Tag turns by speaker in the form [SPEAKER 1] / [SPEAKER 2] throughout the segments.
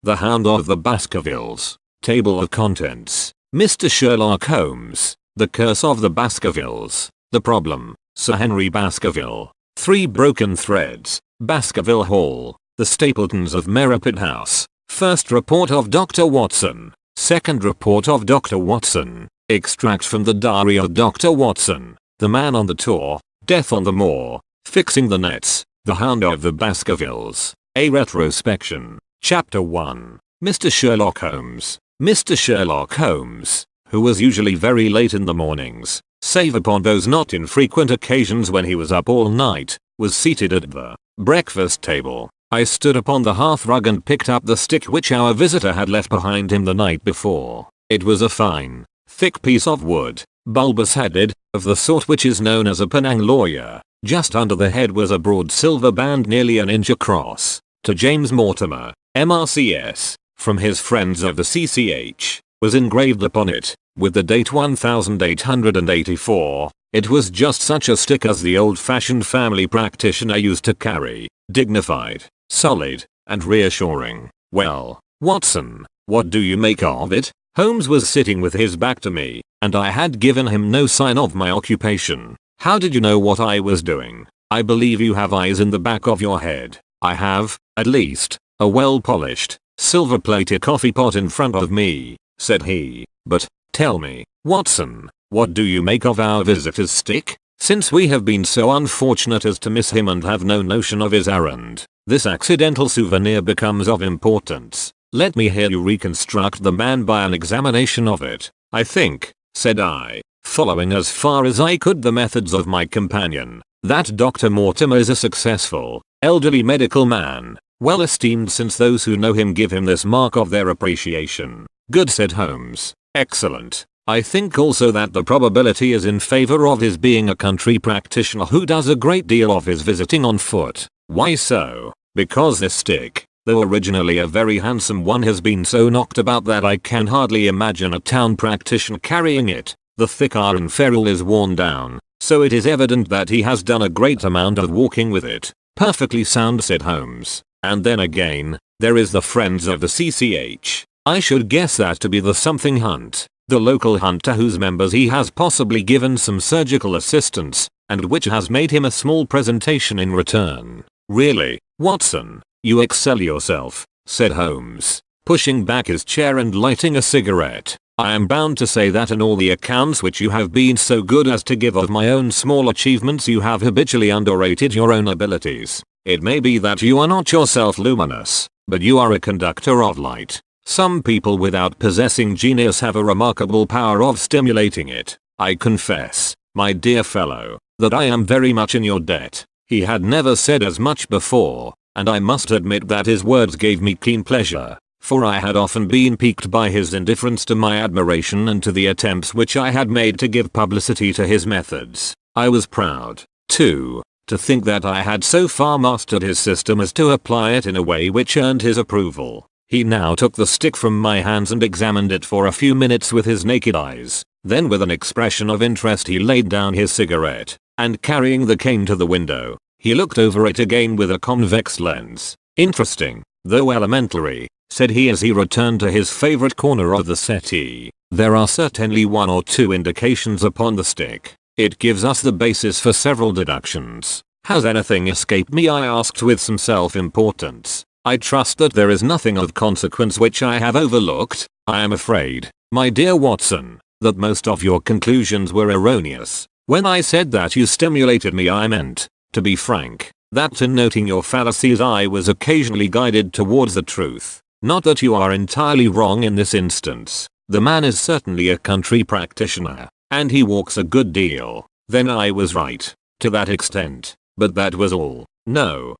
[SPEAKER 1] The Hound of the Baskervilles. Table of contents. Mr. Sherlock Holmes. The Curse of the Baskervilles. The Problem. Sir Henry Baskerville. 3 broken threads. Baskerville Hall. The Stapletons of Merripit House. First report of Dr. Watson. Second report of Dr. Watson. Extract from the diary of Dr. Watson. The Man on the Tour. Death on the Moor. Fixing the Nets. The Hound of the Baskervilles. A retrospection. Chapter 1. Mr. Sherlock Holmes. Mr. Sherlock Holmes, who was usually very late in the mornings, save upon those not infrequent occasions when he was up all night, was seated at the breakfast table. I stood upon the hearthrug and picked up the stick which our visitor had left behind him the night before. It was a fine, thick piece of wood, bulbous-headed, of the sort which is known as a Penang lawyer. Just under the head was a broad silver band nearly an inch across. To James Mortimer, MRCS, from his friends of the CCH, was engraved upon it, with the date 1884. It was just such a stick as the old-fashioned family practitioner used to carry, dignified, solid, and reassuring. "Well, Watson, what do you make of it?" Holmes was sitting with his back to me, and I had given him no sign of my occupation. "How did you know what I was doing? I believe you have eyes in the back of your head." "I have, at least, a well-polished, silver-plated coffee pot in front of me," said he. "But, tell me, Watson, what do you make of our visitor's stick? Since we have been so unfortunate as to miss him and have no notion of his errand, this accidental souvenir becomes of importance. Let me hear you reconstruct the man by an examination of it." "I think," said I, following as far as I could the methods of my companion, "that Dr. Mortimer is a successful, elderly medical man, well esteemed since those who know him give him this mark of their appreciation." "Good," said Holmes. "Excellent. I think also that the probability is in favor of his being a country practitioner who does a great deal of his visiting on foot." "Why so?" "Because this stick, though originally a very handsome one, has been so knocked about that I can hardly imagine a town practitioner carrying it. The thick iron ferrule is worn down, so it is evident that he has done a great amount of walking with it." "Perfectly sound," said Holmes. "And then again, there is the friends of the CCH. I should guess that to be the something hunt, the local hunt to whose members he has possibly given some surgical assistance, and which has made him a small presentation in return." "Really, Watson, you excel yourself," said Holmes, pushing back his chair and lighting a cigarette. "I am bound to say that in all the accounts which you have been so good as to give of my own small achievements you have habitually underrated your own abilities. It may be that you are not yourself luminous, but you are a conductor of light. Some people without possessing genius have a remarkable power of stimulating it. I confess, my dear fellow, that I am very much in your debt." He had never said as much before, and I must admit that his words gave me keen pleasure, for I had often been piqued by his indifference to my admiration and to the attempts which I had made to give publicity to his methods. I was proud, too, to think that I had so far mastered his system as to apply it in a way which earned his approval. He now took the stick from my hands and examined it for a few minutes with his naked eyes. Then with an expression of interest he laid down his cigarette, and carrying the cane to the window, he looked over it again with a convex lens. "Interesting, though elementary," said he as he returned to his favorite corner of the settee. "There are certainly 1 or 2 indications upon the stick. It gives us the basis for several deductions." "Has anything escaped me?" I asked with some self-importance. "I trust that there is nothing of consequence which I have overlooked." "I am afraid, my dear Watson, that most of your conclusions were erroneous. When I said that you stimulated me, I meant, to be frank, that in noting your fallacies I was occasionally guided towards the truth. Not that you are entirely wrong in this instance. The man is certainly a country practitioner, and he walks a good deal. Then I was right, to that extent, but that was all." No,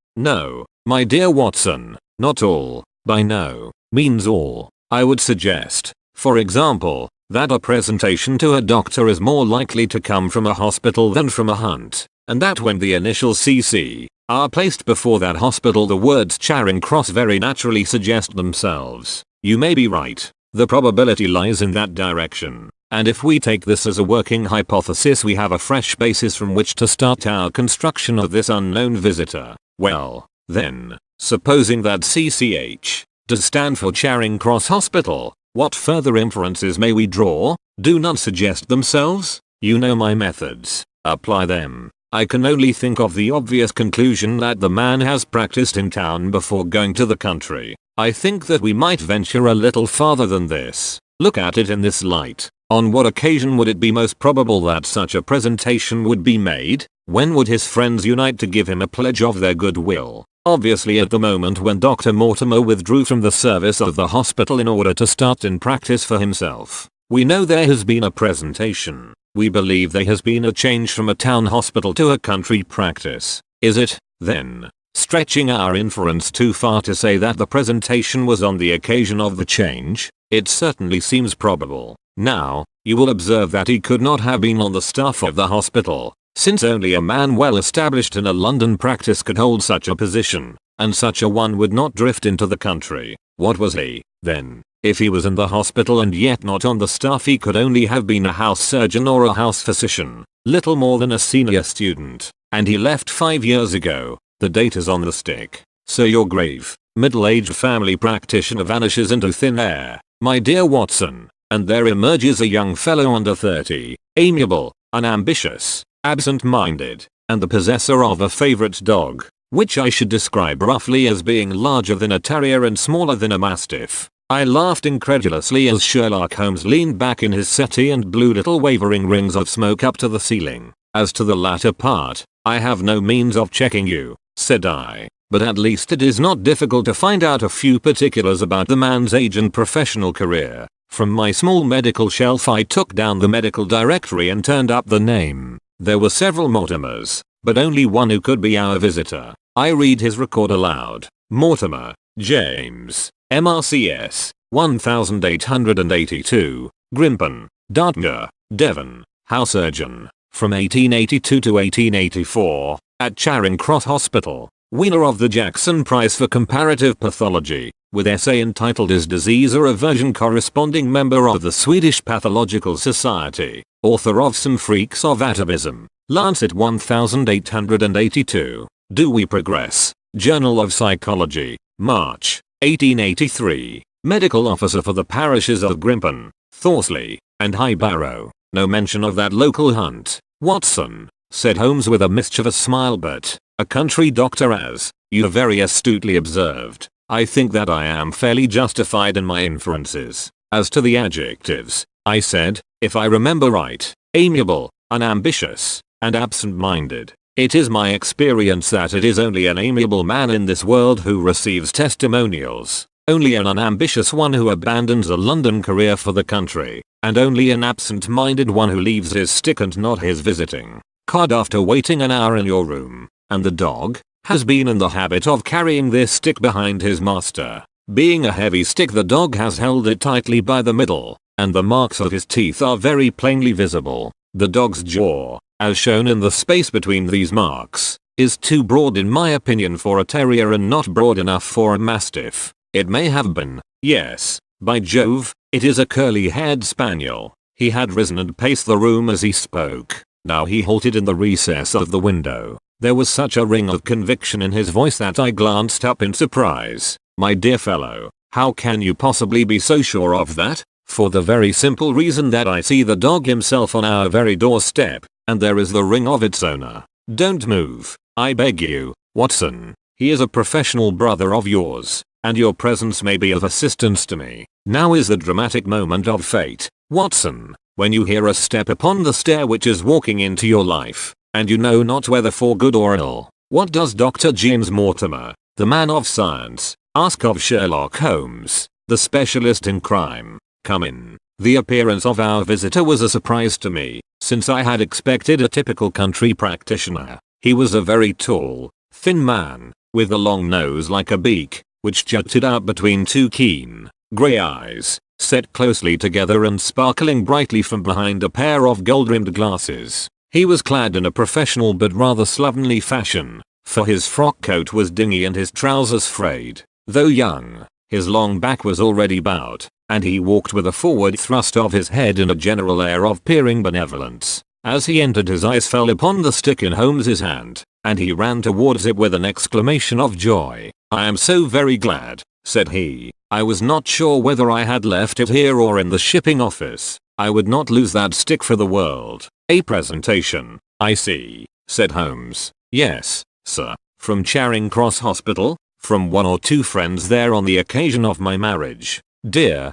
[SPEAKER 1] my dear Watson, not all. By no means all. I would suggest, for example, that a presentation to a doctor is more likely to come from a hospital than from a hunt, and that when the initials CC are placed before that hospital the words Charing Cross very naturally suggest themselves. You may be right. The probability lies in that direction, and if we take this as a working hypothesis we have a fresh basis from which to start our construction of this unknown visitor. Well, then, supposing that CCH does stand for Charing Cross Hospital. What further inferences may we draw? Do not suggest themselves. You know my methods. Apply them. I can only think of the obvious conclusion that the man has practiced in town before going to the country. I think that we might venture a little farther than this. Look at it in this light. On what occasion would it be most probable that such a presentation would be made? When would his friends unite to give him a pledge of their goodwill? Obviously at the moment when Dr. Mortimer withdrew from the service of the hospital in order to start in practice for himself. We know there has been a presentation. We believe there has been a change from a town hospital to a country practice. Is it, then, stretching our inference too far to say that the presentation was on the occasion of the change? It certainly seems probable. Now, you will observe that he could not have been on the staff of the hospital, since only a man well established in a London practice could hold such a position, and such a one would not drift into the country. What was he, then? If he was in the hospital and yet not on the staff, he could only have been a house surgeon or a house physician, little more than a senior student, and he left 5 years ago. The date is on the stick. So your grave, middle-aged family practitioner vanishes into thin air, my dear Watson, and there emerges a young fellow under 30, amiable, unambitious, absent-minded, and the possessor of a favorite dog, which I should describe roughly as being larger than a terrier and smaller than a mastiff. I laughed incredulously as Sherlock Holmes leaned back in his settee and blew little wavering rings of smoke up to the ceiling. As to the latter part, I have no means of checking you, said I, but at least it is not difficult to find out a few particulars about the man's age and professional career. From my small medical shelf I took down the medical directory and turned up the name. There were several Mortimers, but only one who could be our visitor. I read his record aloud. Mortimer, James, MRCS, 1882, Grimpen, Dartmoor, Devon, house surgeon, from 1882 to 1884, at Charing Cross Hospital, winner of the Jackson Prize for Comparative Pathology, with essay entitled Is Disease or Aversion Corresponding, member of the Swedish Pathological Society, author of Some Freaks of Atavism, Lancet 1882. Do we progress? Journal of Psychology, March, 1883. Medical officer for the parishes of Grimpen, Thorsley, and High Barrow. No mention of that local hunt, Watson, said Holmes with a mischievous smile, but a country doctor, as you very astutely observed. I think that I am fairly justified in my inferences. As to the adjectives, I said, if I remember right, amiable, unambitious, and absent-minded. It is my experience that it is only an amiable man in this world who receives testimonials, only an unambitious one who abandons a London career for the country, and only an absent-minded one who leaves his stick and not his visiting card after waiting an hour in your room. And the dog has been in the habit of carrying this stick behind his master. Being a heavy stick, the dog has held it tightly by the middle, and the marks of his teeth are very plainly visible. The dog's jaw, as shown in the space between these marks, is too broad in my opinion for a terrier and not broad enough for a mastiff. It may have been, yes, by Jove, it is a curly-haired spaniel. He had risen and paced the room as he spoke. Now he halted in the recess of the window. There was such a ring of conviction in his voice that I glanced up in surprise. My dear fellow, how can you possibly be so sure of that? For the very simple reason that I see the dog himself on our very doorstep, and there is the ring of its owner. Don't move, I beg you, Watson. He is a professional brother of yours, and your presence may be of assistance to me. Now is the dramatic moment of fate, Watson, when you hear a step upon the stair which is walking into your life, and you know not whether for good or ill. What does Dr. James Mortimer, the man of science, ask of Sherlock Holmes, the specialist in crime? Come in. The appearance of our visitor was a surprise to me, since I had expected a typical country practitioner. He was a very tall, thin man, with a long nose like a beak, which jutted out between two keen, grey eyes, set closely together and sparkling brightly from behind a pair of gold-rimmed glasses. He was clad in a professional but rather slovenly fashion, for his frock coat was dingy and his trousers frayed. Though young, his long back was already bowed, and he walked with a forward thrust of his head and a general air of peering benevolence. As he entered, his eyes fell upon the stick in Holmes's hand, and he ran towards it with an exclamation of joy. I am so very glad, said he. I was not sure whether I had left it here or in the shipping office. I would not lose that stick for the world. A presentation. I see, said Holmes. Yes, sir. From Charing Cross Hospital? From one or two friends there on the occasion of my marriage. Dear,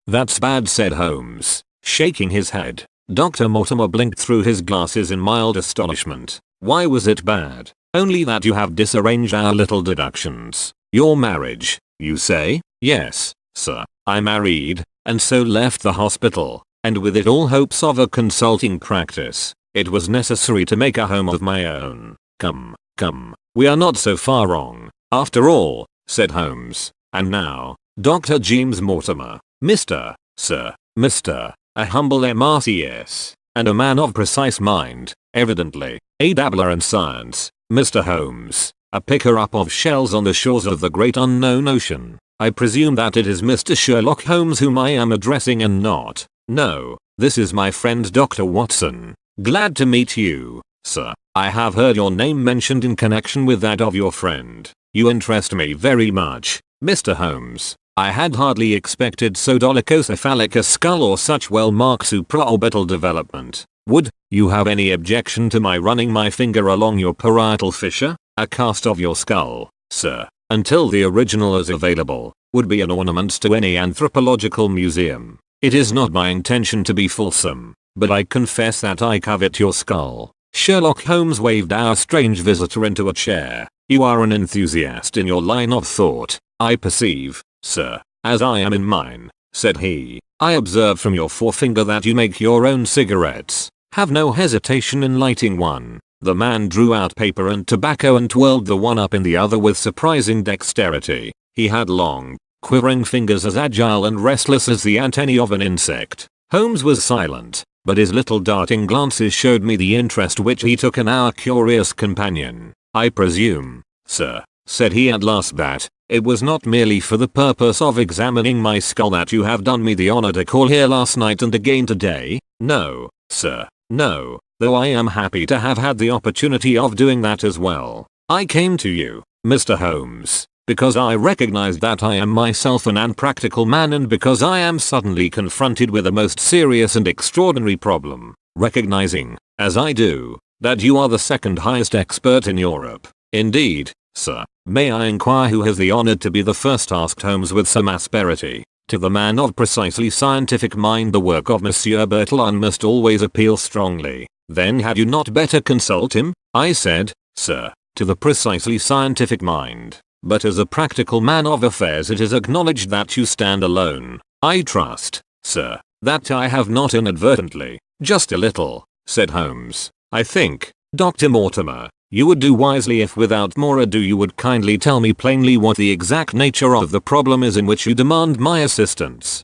[SPEAKER 1] that's bad, said Holmes, shaking his head. Dr. Mortimer blinked through his glasses in mild astonishment. Why was it bad? Only that you have disarranged our little deductions. Your marriage, you say? Yes, sir. I married, and so left the hospital, and with it all hopes of a consulting practice. It was necessary to make a home of my own. Come, we are not so far wrong, after all, said Holmes. And now, Dr. James Mortimer, Mr. Sir, Mr. A humble MRCS, and a man of precise mind, evidently, a dabbler in science, Mr. Holmes, a picker-up of shells on the shores of the great unknown ocean. I presume that it is Mr. Sherlock Holmes whom I am addressing and not. No, this is my friend Dr. Watson. Glad to meet you, sir. I have heard your name mentioned in connection with that of your friend. You interest me very much, Mr. Holmes. I had hardly expected so dolichocephalic a skull or such well-marked supraorbital development. Would you have any objection to my running my finger along your parietal fissure? A cast of your skull, sir, until the original is available, would be an ornament to any anthropological museum. It is not my intention to be fulsome, but I confess that I covet your skull. Sherlock Holmes waved our strange visitor into a chair. You are an enthusiast in your line of thought, I perceive, sir, as I am in mine, said he. I observe from your forefinger that you make your own cigarettes. Have no hesitation in lighting one. The man drew out paper and tobacco and twirled the one up in the other with surprising dexterity. He had long, quivering fingers as agile and restless as the antennae of an insect. Holmes was silent, but his little darting glances showed me the interest which he took in our curious companion. I presume, sir, said he at last, that it was not merely for the purpose of examining my skull that you have done me the honor to call here last night and again today? No, sir, no, though I am happy to have had the opportunity of doing that as well. I came to you, Mr. Holmes, because I recognize that I am myself an unpractical man, and because I am suddenly confronted with a most serious and extraordinary problem. Recognizing, as I do, that you are the second highest expert in Europe. Indeed, sir, may I inquire who has the honor to be the first? Asked Holmes with some asperity. To the man of precisely scientific mind the work of Monsieur Bertillon must always appeal strongly. Then had you not better consult him? I said, sir, to the precisely scientific mind. But as a practical man of affairs it is acknowledged that you stand alone. I trust, sir, that I have not inadvertently, just a little, said Holmes. I think, Dr. Mortimer, you would do wisely if without more ado you would kindly tell me plainly what the exact nature of the problem is in which you demand my assistance.